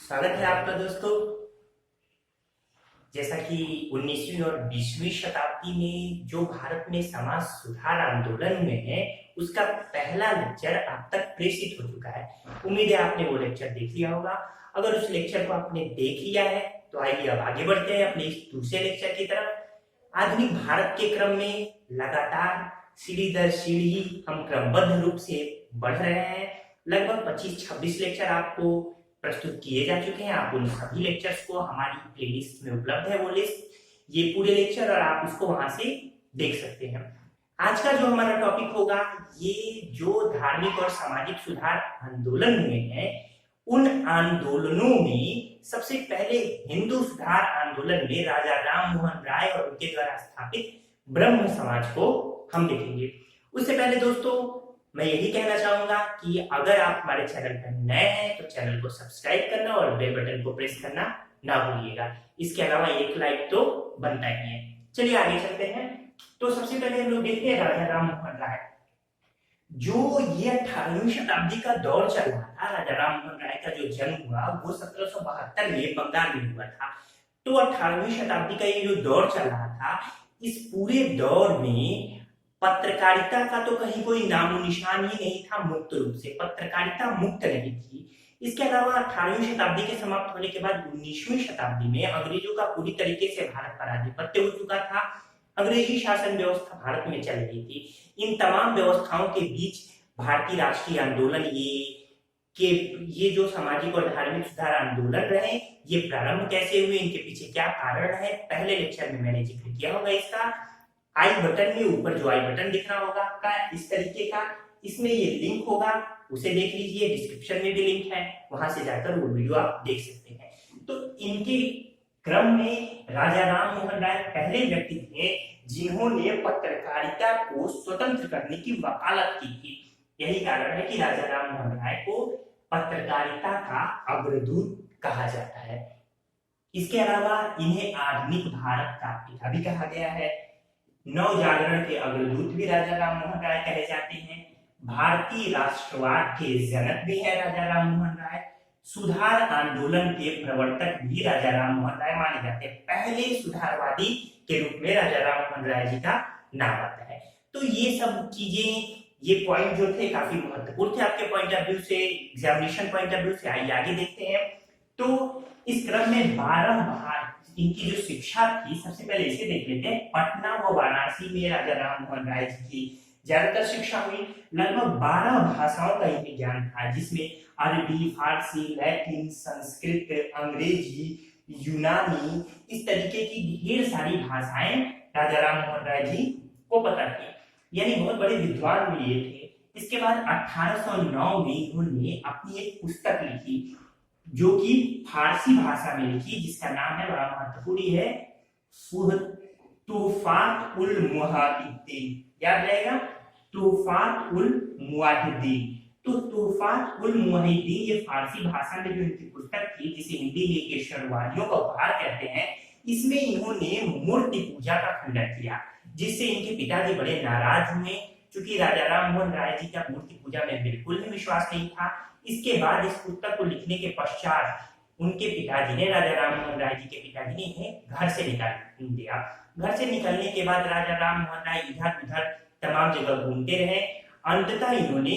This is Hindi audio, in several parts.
स्वागत है आपका दोस्तों। जैसा कि 19वीं और 20वीं शताब्दी में जो भारत में समाज सुधार आंदोलन हुए हैं उसका पहला लेक्चर आप तक प्रेषित हो चुका है। उम्मीद है आपने वो लेक्चर देख लिया होगा। अगर उस लेक्चर को आपने देख लिया है तो आइए अब आगे बढ़ते हैं अपने इस दूसरे लेक्चर की तरफ। आधुनिक भारत के क्रम में लगातार सीढ़ी दर सीढ़ी हम क्रमबद्ध रूप से बढ़ रहे हैं। लगभग 25-26 लेक्चर आपको प्रस्तुत किए जा चुके हैं। आप उन सभी लेक्चर्स को हमारी प्लेलिस्ट में उपलब्ध है वो लिस्ट, ये पूरे लेक्चर, और आप उसको वहां से देख सकते हैं। आज का जो हमारा टॉपिक होगा, ये जो धार्मिक और सामाजिक सुधार आंदोलन हुए हैं उन आंदोलनों में सबसे पहले हिंदू सुधार आंदोलन में राजा राम मोहन राय और उनके द्वारा स्थापित ब्रह्म समाज को हम देखेंगे। उससे पहले दोस्तों मैं यही कहना चाहूंगा कि अगर आप हमारे चैनल पर नए हैं तो चैनल को सब्सक्राइब करना और बेल बटन को प्रेस करना ना भूलिएगा। इसके अलावा एक लाइक तो बनता ही है। चलिए आगे चलते हैं। तो सबसे पहले हम लोग देखते हैं राजा राम मोहन राय। जो ये 18वीं शताब्दी का दौर चल रहा था, राजा राम मोहन राय का जो जन्म हुआ वो 1772 में बंगाल में हुआ था। तो 18वीं शताब्दी का ये जो दौर चल रहा था, इस पूरे दौर में पत्रकारिता का तो कहीं कोई नामो निशान ही नहीं था। मुक्त रूप से पत्रकारिता मुक्त नहीं थी। इसके अलावा 18वीं शताब्दी के समाप्त होने के बाद 19वीं शताब्दी में अंग्रेजों का पूरी तरीके से भारत पर आधिपत्य हो चुका था। अंग्रेजी शासन व्यवस्था भारत में चल रही थी। इन तमाम व्यवस्थाओं के बीच भारतीय राष्ट्रीय आंदोलन ये जो सामाजिक और धार्मिक सुधार आंदोलन रहे, ये प्रारंभ कैसे हुए, इनके पीछे क्या कारण है, पहले लेक्चर में मैंने जिक्र किया होगा इसका। आई बटन में ऊपर जो आई बटन दिख रहा होगा का इस तरीके का, इसमें ये लिंक होगा, उसे देख लीजिए। डिस्क्रिप्शन में भी लिंक है, वहां से जाकर वो वीडियो आप देख सकते हैं। तो इनके क्रम में राजा राम मोहन राय पहले व्यक्ति थे जिन्होंने पत्रकारिता को स्वतंत्र करने की वकालत की थी। यही कारण है कि राजा राम मोहन राय को पत्रकारिता का अग्रदूत कहा जाता है। इसके अलावा इन्हें आधुनिक भारत का पिता भी कहा गया है। नव जागरण के अग्रदूत भी राजा राम मोहन राय कहे जाते हैं। भारतीय राष्ट्रवाद के जनक भी है राजा राम मोहन राय। सुधार आंदोलन के प्रवर्तक भी राजा राम मोहन राय माने जाते हैं। पहले सुधारवादी के रूप में राजा राम मोहन राय जी का नाम आता है। तो ये सब चीजें, ये पॉइंट जो थे काफी महत्वपूर्ण थे आपके पॉइंट ऑफ व्यू से, एग्जामिनेशन पॉइंट ऑफ व्यू से। आइए आगे देखते हैं। तो इस क्रम में 12 इनकी जो शिक्षा थी, सबसे पहले इसे देख लेते हैं। पटना व वाराणसी में राजा राम मोहन राय जी की ज्यादातर शिक्षा हुई। लगभग 12 भाषाओं का इन्हें ज्ञान था, जिसमें अरबी, फारसी, लैटिन, संस्कृत, अंग्रेजी, यूनानी, इस तरीके की ढेर सारी भाषाएं राजा राम मोहन राय जी को पता थी। यानी बहुत बड़े विद्वान भी ये थे। इसके बाद 1809 में इन्होंने अपनी एक पुस्तक लिखी जो कि फारसी भाषा में लिखी, जिसका नाम है, बड़ा महत्वपूर्ण है, तुहफात उल मुहाद्दीन। याद रहेगा, तुहफात उल मुहाद्दीन। तो तुहफात उल मुहाद्दीन ये फारसी भाषा में जो इनकी पुस्तक थी, जिसे हिंदी में केशरवादियों का उपहार कहते हैं, इसमें इन्होंने मूर्ति पूजा का खंडन किया, जिससे इनके पिताजी बड़े नाराज हुए, क्योंकि राजा राम मोहन राय जी का मूर्ति पूजा में बिल्कुल भी विश्वास नहीं था। इसके बाद इस पुस्तक को लिखने के पश्चात उनके पिताजी ने, राजा राम मोहन राय जी के पिताजी ने इन्हें घर से निकाल दिया। घर से निकलने के बाद राजा राम मोहन राय इधर उधर तमाम जगह घूमते रहे। अंततः इन्होंने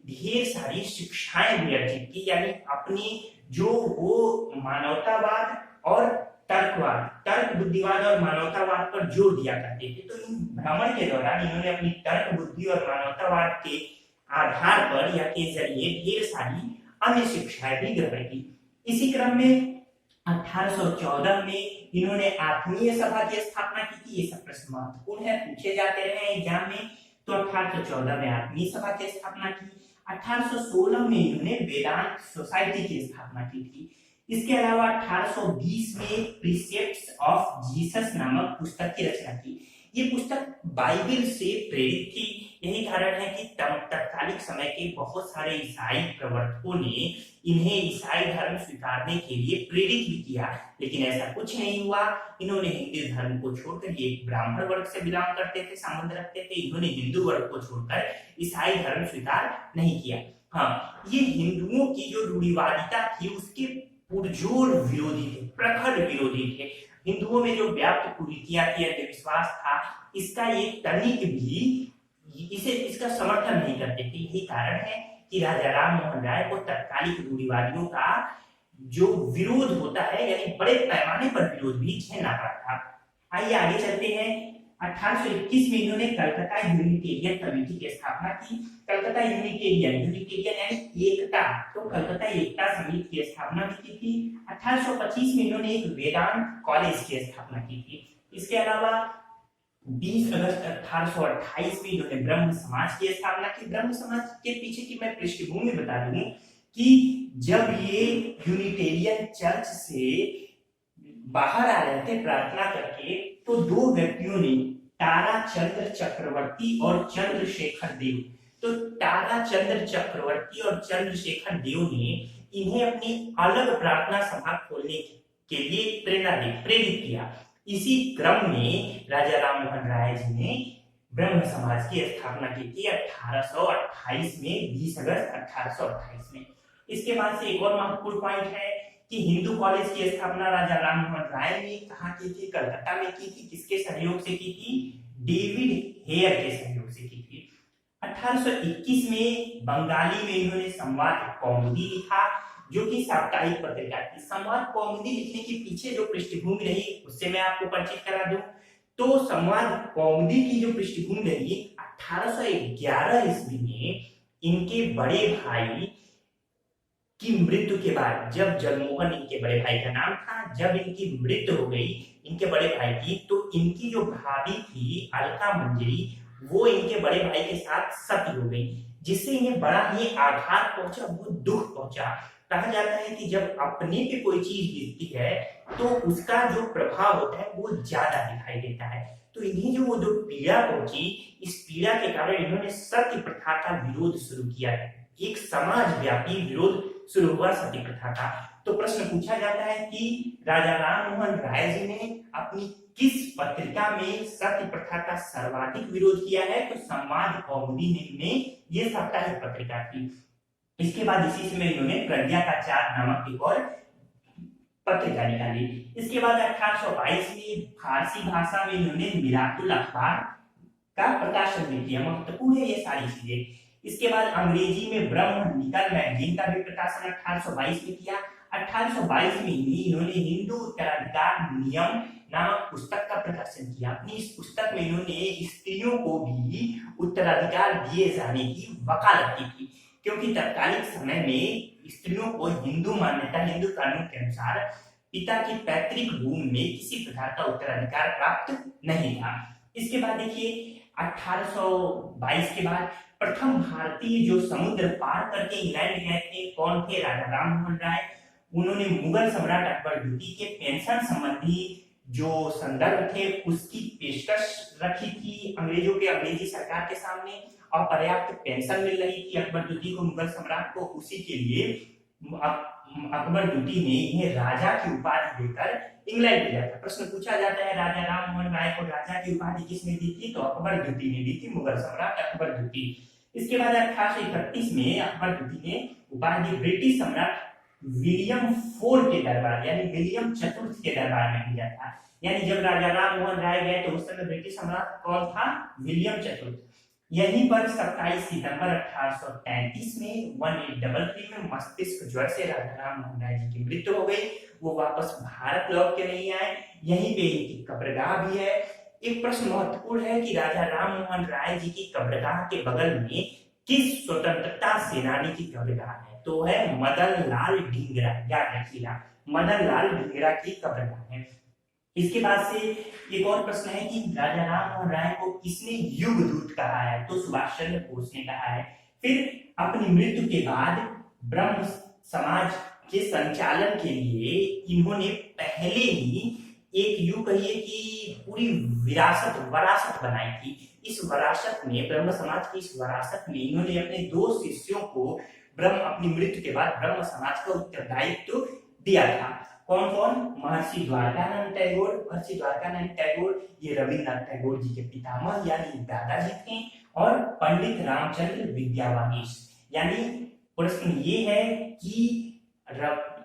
ढेर सारी शिक्षाएं भी अर्जित की, यानी अपनी जो वो मानवतावाद और तर्कवाद, तर्क बुद्धिवाद और मानवतावाद पर जोर दिया करते थे। तो इन भ्रमण के दौरान इन्होंने अपनी तर्क बुद्धि और मानवतावाद के आधार पर या के जरिए ढेर सारी अन्य शिक्षाएं भी ग्रहण की। इसी क्रम में 1814 में इन्होंने आत्मीय सभा की स्थापना की थी। ये सब प्रश्न महत्वपूर्ण है, पूछे जाते रहे एग्जाम में। तो 1814 में आत्मीय सभा की स्थापना की। 1816 में इन्होंने वेदांत सोसाइटी की स्थापना की थी। इसके अलावा 1820 में प्रीसेप्ट्स ऑफ जीसस नामक पुस्तक की रचना की। ये पुस्तक बाइबल से प्रेरित थी। यही कारण है कि तत्कालिक समय के बहुत सारे ईसाई प्रवर्तकों ने इन्हें ईसाई धर्म स्वीकारने के लिए प्रेरित भी किया, लेकिन ऐसा कुछ नहीं हुआ। इन्होंने हिंदू धर्म को छोड़कर, ये ब्राह्मण वर्ग से बिलोंग करते थे, संबंध रखते थे, इन्होंने हिंदू वर्ग को छोड़कर ईसाई धर्म स्वीकार नहीं किया। हाँ, ये हिंदुओं की जो रूढ़िवादिता थी उसके पुरजोर विरोधी थे, प्रखर विरोधी थे। हिंदुओं में जो व्याप्त कुरीतियां थी, अंधविश्वास था, इसका एक तनिक भी इसका समर्थन नहीं करते थे। यही कारण है कि राजा राम मोहन राय को तत्कालिक रूढ़िवादियों का जो विरोध होता है, यानी बड़े पैमाने पर विरोध भी झेलना पड़ा था। आइए आगे चलते हैं। 1821 में इन्होंने कलकत्ता यूनिटेरियन कमेटी की स्थापना की। कलकत्ता यूनिटेरियन यानी एकता, तो कलकत्ता एकता समिति की स्थापना भी की थी। 1825 में इन्होंने एक वेदांत कॉलेज की स्थापना की थी। इसके अलावा 20 अगस्त 1828 में इन्होंने ब्रह्म समाज की स्थापना की। ब्रह्म समाज के पीछे की मैं पृष्ठभूमि बता दूं कि जब ये यूनिटेरियन चर्च से बाहर आ रहे थे प्रार्थना करके, तो दो व्यक्तियों ने, ताराचंद्र चक्रवर्ती और चंद्रशेखर देव, तो ताराचंद्र चक्रवर्ती और चंद्रशेखर देव ने इन्हें अपनी अलग प्रार्थना सभा खोलने के लिए प्रेरित किया। इसी क्रम में राजा राम मोहन राय जी ने ब्रह्म समाज की स्थापना की थी 1828 में, 20 अगस्त 1828 में। इसके बाद से एक और महत्वपूर्ण पॉइंट है कि हिंदू कॉलेज की स्थापना राजा राम मोहन राय ने कहाँ की थी? कलकत्ता में की थी। किसके सहयोग से की थी? डेविड हेयर के सहयोग से की थी। 1821 में बंगाली में इन्होंने संवाद कौमुदी लिखा, जो कि साप्ताहिक पत्रिका थी। संवाद कौमुदी लिखने के पीछे जो पृष्ठभूमि रही, उससे मैं आपको परिचित करा दूं। तो संवाद कौमुदी की जो पृष्ठभूमि रही, 1811 ईस्वी में इनके बड़े भाई की मृत्यु के बाद, जब जगमोहन इनके बड़े भाई का नाम था, जब इनकी मृत्यु हो गई इनके बड़े भाई की, तो इनकी जो भाभी थी अलका मंजरी, वो इनके बड़े भाई के साथ सती हो गई, जिससे इन्हें बड़ा ही आघात पहुंचा, वो दुख पहुंचा। कहा जाता है कि जब अपने पे कोई चीज गिरती है तो उसका जो प्रभाव होता है वो ज्यादा दिखाई देता है। तो इन्हें जो पीड़ा पहुंची, इस पीड़ा के कारण इन्होंने सती प्रथा का विरोध शुरू किया है। एक समाज व्यापी विरोध शुरू हुआ सती प्रथा का। तो प्रश्न पूछा जाता है कि राजा राम मोहन राय जी ने अपनी किस पत्रिका में सती प्रथा का सर्वाधिक विरोध किया है? तो संवाद कौमुदी ने ये साप्ताहिक पत्रिका थी। इसके बाद इसी समय इन्होंने प्रज्ञा का चार नामक एक और पत्रिका निकाली। इसके बाद 1822 में फारसी भाषा में इन्होंने मिरातुल अखबार का प्रकाशन भी किया। महत्वपूर्ण है ये सारी चीजें। इसके बाद अंग्रेजी में ब्रह्म निकल मैगजीन का भी प्रकाशन 1822 में किया। 1822 में ही इन्होंने हिंदू उत्तराधिकार नियम नामक पुस्तक का प्रकाशन किया। अपनी इस पुस्तक में इन्होंने स्त्रियों को भी उत्तराधिकार दिए जाने की वकालत की थी, क्योंकि तत्कालीन समय में स्त्रियों को हिंदू मान्यता, हिंदू कानून के अनुसार पिता की पैतृक भूमि में किसी प्रकार का उत्तराधिकार प्राप्त नहीं था। इसके बाद देखिए 1822 के बाद प्रथम भारतीय जो समुद्र पार करके इंग्लैंड गए थे, कौन थे? राजा राम मोहन राय। उन्होंने मुगल सम्राट अकबर द्वितीय के पेंशन संबंधी जो संदर्भ थे उसकी पेशकश रखी थी अंग्रेजों के, अंग्रेजी सरकार के सामने। और पर्याप्त पेंशन मिल रही थी अकबर द्वितीय को, मुगल सम्राट को। उसी के लिए अकबर द्वितीय ने इन्हें राजा की उपाधि देकर इंग्लैंड भेजा था। प्रश्न पूछा जाता है राजा राम मोहन राय को राजा की उपाधि किसने दी थी? तो अकबर द्वितीय ने दी थी, मुगल सम्राट अकबर द्वितीय। इसके बाद 1831 में अकबर द्वितीय ने उपाधि ब्रिटिश सम्राट विलियम फोर के दरबार, यानी विलियम चतुर्थ के दरबार में दिया था। यानी जब राजा राम मोहन राय गए तो उस समय ब्रिटिश सम्राट कौन था? विलियम चतुर्थ। यहीं पर 27 सितंबर 1833 में 1833 में मस्तिष्क ज्वर से राजा राम मोहन राय जी की मृत्यु हो गई। वो वापस भारत लौट के नहीं आए। यहीं पे इनकी कब्रगाह भी है। एक प्रश्न महत्वपूर्ण है कि राजा राम मोहन राय जी की कब्रगाह के बगल में किस स्वतंत्रता सेनानी की कब्रगाह है? तो है मदन लाल ढींगरा। याद रखिएगा, मदन लाल ढींगरा की कब्रगाह है। इसके बाद से एक और प्रश्न है कि राजा राम मोहन राय को किसने युग दूत कहा है? तो सुभाष चंद्र बोस ने कहा है। फिर अपनी मृत्यु के बाद ब्रह्म समाज के संचालन के लिए इन्होंने पहले ही एक यूं कहिए कि पूरी वरासत बनाई थी। इस वरासत में, ब्रह्म समाज की इस वरासत में इन्होंने अपने दो शिष्यों को अपनी मृत्यु के बाद ब्रह्म समाज का उत्तरदायित्व दिया था। कौन कौन? महर्षि द्वारकानंद टैगोर। महर्षि द्वारकानंद टैगोर ये रविन्द्रनाथ टैगोर जी के पितामह यानी दादाजी थे। और पंडित रामचंद्र विद्यावागीश। यानी प्रश्न ये है कि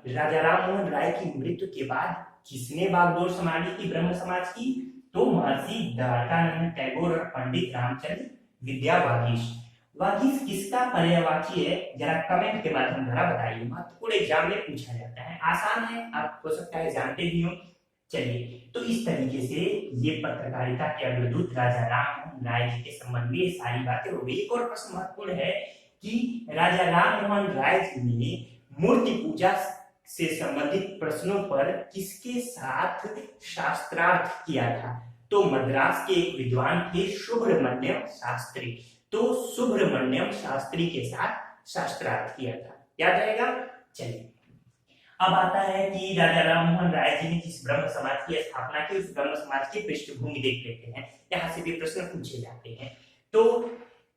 राजा राम मोहन राय की मृत्यु के बाद किसने बागडोर संभाली थी ब्रह्म समाज की? तो महर्षि द्वारकानंद टैगोर और पंडित रामचंद्र विद्यावागीश। वागीश किसका पर्यायवाची है? जरा कमेंट के माध्यम द्वारा बताइए। महत्वपूर्ण एग्जाम में पूछा जाता है, आसान है, आप हो सकता है जानते भी हो। चलिए, तो इस तरीके से ये पत्रकारिता के अग्रदूत राजा राम मोहन राय जी के संबंध में सारी बातें हो गई। एक और प्रश्न महत्वपूर्ण है कि राजा राम मोहन राय जी ने मूर्ति पूजा से संबंधित प्रश्नों पर किसके साथ शास्त्रार्थ किया था? तो मद्रास के एक विद्वान थे सुब्रमण्यम शास्त्री। तो सुब्रमण्यम शास्त्री के साथ शास्त्रार्थ किया था, याद रहेगा। चलिए, अब आता है कि राजा राम मोहन राय जी ने जिस ब्रह्म समाज की स्थापना की, उस ब्रह्म समाज की पृष्ठभूमि देख लेते हैं। यहाँ से भी प्रश्न पूछे जाते हैं। तो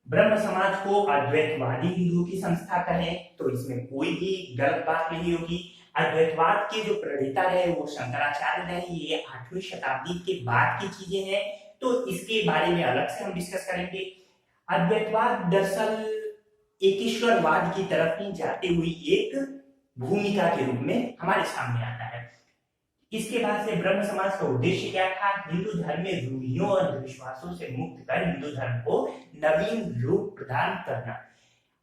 ब्रह्म समाज को अद्वैतवादी हिंदुओं की संस्था कहें तो इसमें कोई भी गलत बात नहीं होगी। अद्वैतवाद के जो प्रणेता रहे वो शंकराचार्य रहे। ये 8वीं शताब्दी के बाद की चीजें हैं, तो इसके बारे में अलग से हम डिस्कस करेंगे। अद्वैतवाद दरअसल एकेश्वरवाद की तरफ ही जाते हुए एक भूमिका के रूप में हमारे सामने आता है। इसके बाद से ब्रह्म समाज का उद्देश्य क्या था? हिंदू धर्म में रूढ़ियों और अंधविश्वासों से मुक्त कर हिंदू धर्म को नवीन रूप प्रदान करना।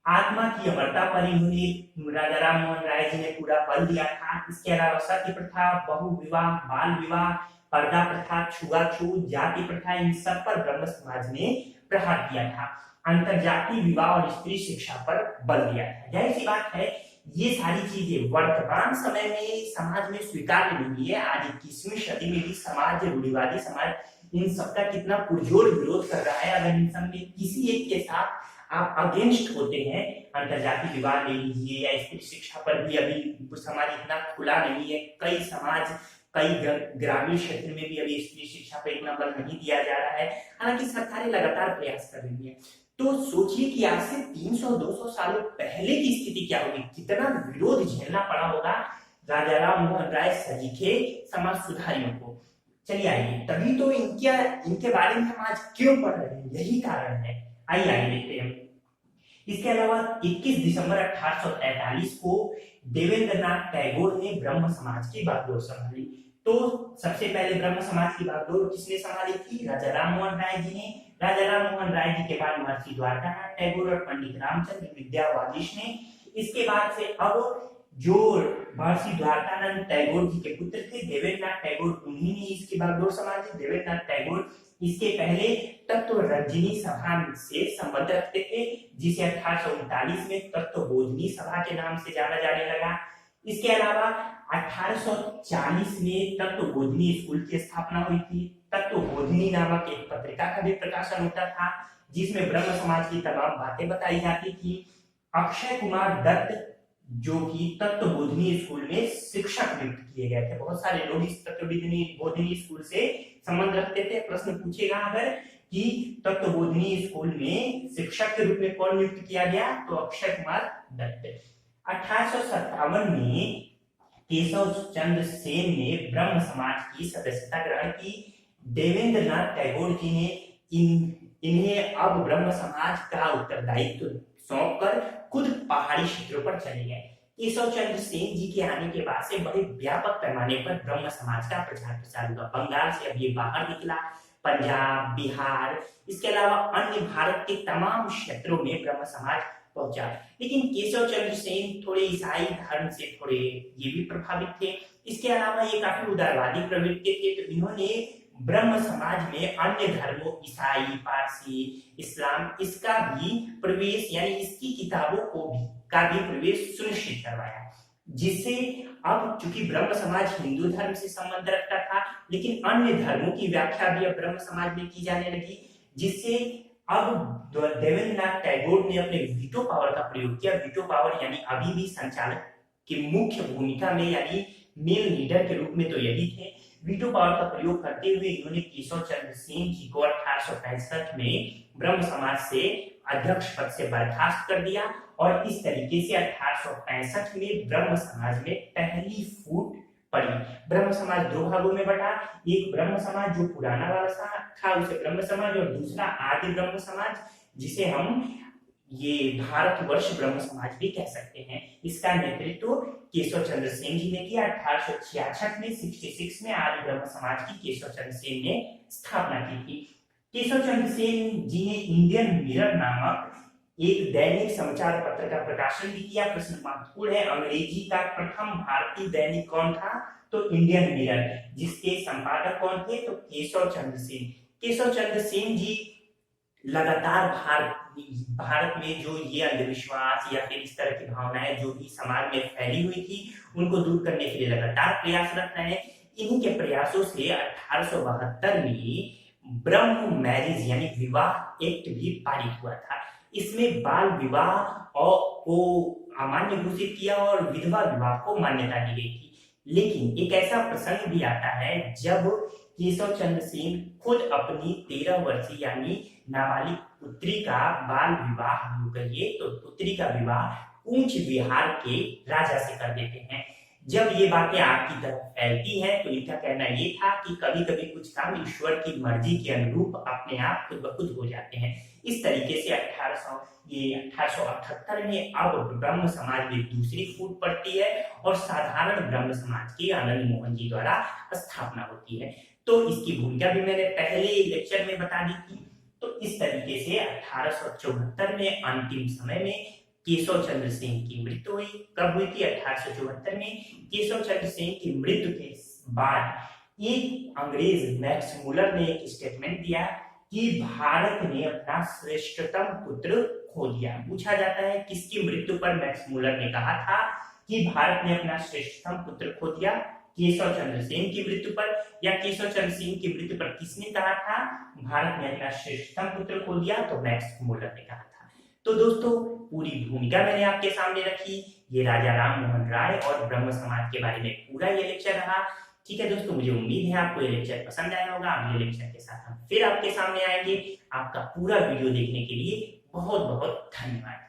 आत्मा की अमरता पर इन्होंने राजा राम मोहन राय जी ने पूरा बल दिया था। इसके अलावा सत्य प्रथा, बहु विवाह, बाल विवाह, पर्दा प्रथा, छुआछूत, जाति प्रथा, इन सब पर ब्रह्म समाज ने प्रहार किया था। अंतरजातीय विवाह और स्त्री शिक्षा पर बल दिया था। जाहिर सी बात है, ये सारी चीजें वर्तमान समय में समाज में स्वीकार नहीं है। आज 21वीं सदी में भी समाज, रूढ़िवादी समाज इन सबका कितना पुरजोर विरोध कर रहा है। अगर इन सब में किसी एक के साथ आप अगेंस्ट होते हैं, अंतरजातीय विवाह ले लीजिए या स्त्री शिक्षा पर भी अभी समाज इतना खुला नहीं है। कई समाज, कई ग्रामीण क्षेत्र में भी अभी स्त्री शिक्षा पर इतना बल नहीं दिया जा रहा है, हालांकि सरकारें लगातार प्रयास कर रही है। तो सोचिए कि आज से 300-200 सालों पहले की स्थिति क्या होगी, कितना विरोध झेलना पड़ा होगा राजा राम मोहन राय सजीखे समाज सुधारियों को। चलिए आइए, तभी तो इनके बारे में हम आज क्यों पढ़ रहे हैं, यही कारण है। आइए देखते हैं। इसके अलावा 21 दिसंबर 1843 को देवेंद्रनाथ टैगोर ने ब्रह्म समाज की बागडोर संभाली। तो सबसे पहले ब्रह्म समाज की बागडोर किसने संभाली थी? राजा राम मोहन राय जी ने। राजा राम मोहन राय जी के बाद महर्षि द्वारकानाथ टैगोर और पंडित रामचंद्र विद्यावागीश ने। इसके बाद से अब जो महर्षि द्वारकानंद टैगोर जी के पुत्र थे देवेंद्रनाथ टैगोर, उन्हीं ने इसकी बागडोर संभाली। देवेंद्रनाथ टैगोर इसके पहले तत्व रंजनी सभा से संबंध रखते थे, जिसे 1839 में तत्वबोधिनी सभा के नाम से जाना जाने लगा। इसके अलावा 1840 में तत्वबोधिनी स्कूल की स्थापना हुई थी। तत्वबोधिनी नामक एक पत्रिका का भी प्रकाशन होता था, जिसमें ब्रह्म समाज की तमाम बातें बताई जाती थी। अक्षय कुमार दत्त जो कि तत्वबोधिनी स्कूल में शिक्षक नियुक्त किए गए थे। बहुत सारे लोग इस तत्वबोधिनी स्कूल से संबंध रखते थे। प्रश्न पूछेगा अगर कि तत्वबोधिनी स्कूल में शिक्षक के रूप में कौन नियुक्त किया गया, तो अक्षय कुमार दत्त। 1857 में केशव चंद्र सेन ने ब्रह्म समाज की सदस्यता ग्रहण की। देवेंद्रनाथ टैगोर जी ने इन्हें अब ब्रह्म समाज का उत्तरदायित्व सौंपकर खुद पहाड़ी क्षेत्रों पर चले गए। केशव चंद्र सेन जी के आने के बाद से बड़े व्यापक पैमाने पर ब्रह्म समाज का प्रचार प्रसार हुआ। बंगाल से अब ये बाहर निकला, पंजाब, बिहार, इसके अलावा अन्य भारत के तमाम क्षेत्रों में ब्रह्म समाज पहुंचा। लेकिन केशव चंद्र सेन थोड़े ईसाई धर्म से थोड़े ये भी प्रभावित थे। इसके अलावा ये काफी उदारवादी प्रवृत्ति थे, तो इन्होंने ब्रह्म समाज में अन्य धर्मों, ईसाई, पारसी, इस्लाम, इसका भी प्रवेश यानी इसकी किताबों का भी प्रवेश सुनिश्चित करवाया, जिससे अब चूंकि ब्रह्म समाज हिंदू धर्म से संबंध रखता था, लेकिन अन्य धर्मों की व्याख्या भी अब ब्रह्म समाज में की जाने लगी, जिससे अब देवेंद्रनाथ टैगोर ने अपने वीटो पावर का प्रयोग किया। वीटो पावर यानी अभी भी संचालक की मुख्य भूमिका में यानी मेन लीडर के रूप में तो यही थे। वीटो पावर का प्रयोग करते हुए इन्होंने केशव चंद्र सेन जी को 1865 में ब्रह्म समाज से अध्यक्ष पद से बर्खास्त कर दिया और इस तरीके से 1865 में ब्रह्म समाज में पहली फूट पड़ी। ब्रह्म समाज दो भागों में बटा, एक ब्रह्म समाज जो पुराना वाला था उसे ब्रह्म समाज, और दूसरा आदि ब्रह्म समाज जिसे हम ये भारतवर्ष ब्रह्म समाज भी कह सकते हैं। इसका नेतृत्व केशव चंद्र सेन जी ने किया। 1866 में 66 में आर्य ब्रह्म समाज की केशव चंद्र सेन ने स्थापना की थी। केशव चंद्र सेन जी ने इंडियन मिरर नामक एक दैनिक समाचार पत्र का प्रकाशन भी किया। प्रश्न महत्वपूर्ण है, अंग्रेजी का प्रथम भारतीय दैनिक कौन था? तो इंडियन मिरर, जिसके संपादक कौन थे? तो केशव चंद्र सेन। केशव चंद्र सेन जी लगातार भारत में जो ये अंधविश्वास या फिर इस तरह की भावनाएं जो भी समाज में फैली हुई थी, उनको दूर करने के लिए लगातार प्रयासरत रहे। इन्हीं के प्रयासों से 1872 में ब्रह्म मैरिज यानी विवाह एक्ट भी पारित हुआ था। इसमें बाल विवाह और को अमान्य घोषित किया और विधवा विवाह को मान्यता दी गई थी। लेकिन एक ऐसा प्रसंग भी आता है जब केशव चंद्र सेन खुद अपनी 13 वर्षीय यानी नाबालिग पुत्री का बाल विवाह करिए तो पुत्री का विवाह कूच विहार के राजा से कर देते हैं। जब ये बातें आपकी तरफ फैलती हैं तो इनका कहना ये था कि कभी कभी कुछ काम ईश्वर की मर्जी के अनुरूप अपने आप खुद ब खुद हो जाते हैं। इस तरीके से 1878 में अब ब्रह्म समाज में दूसरी फूट पड़ती है और साधारण ब्रह्म समाज की आनंद मोहन जी द्वारा स्थापना होती है। तो इसकी भूमिका भी मैंने पहले लेक्चर में बता दी थी। तो इस तरीके से 1874 में अंतिम समय में केशव चंद्र सेन की मृत्यु हुई। कब हुई थी? 1874 में। केशव चंद्र सेन की मृत्यु के बाद एक अंग्रेज मैक्स मुलर ने एक स्टेटमेंट दिया कि भारत ने अपना श्रेष्ठतम पुत्र खो दिया। पूछा जाता है किसकी मृत्यु पर मैक्स मुलर ने कहा था कि भारत ने अपना श्रेष्ठतम पुत्र खो दिया? केशव चंद्र सेन की मृत्यु पर, या केशव चंद्र सेन की मृत्यु पर किसने कहा था भारत ने अपना श्रेष्ठतम पुत्र खो दिया? तो मैक्स मुलर ने कहा था। तो दोस्तों, पूरी भूमिका मैंने आपके सामने रखी। ये राजा राम मोहन राय और ब्रह्म समाज के बारे में पूरा ये लेक्चर रहा। ठीक है दोस्तों, मुझे उम्मीद है आपको ये लेक्चर पसंद आया होगा। अगले लेक्चर के साथ हम फिर आपके सामने आएंगे। आपका पूरा वीडियो देखने के लिए बहुत बहुत धन्यवाद।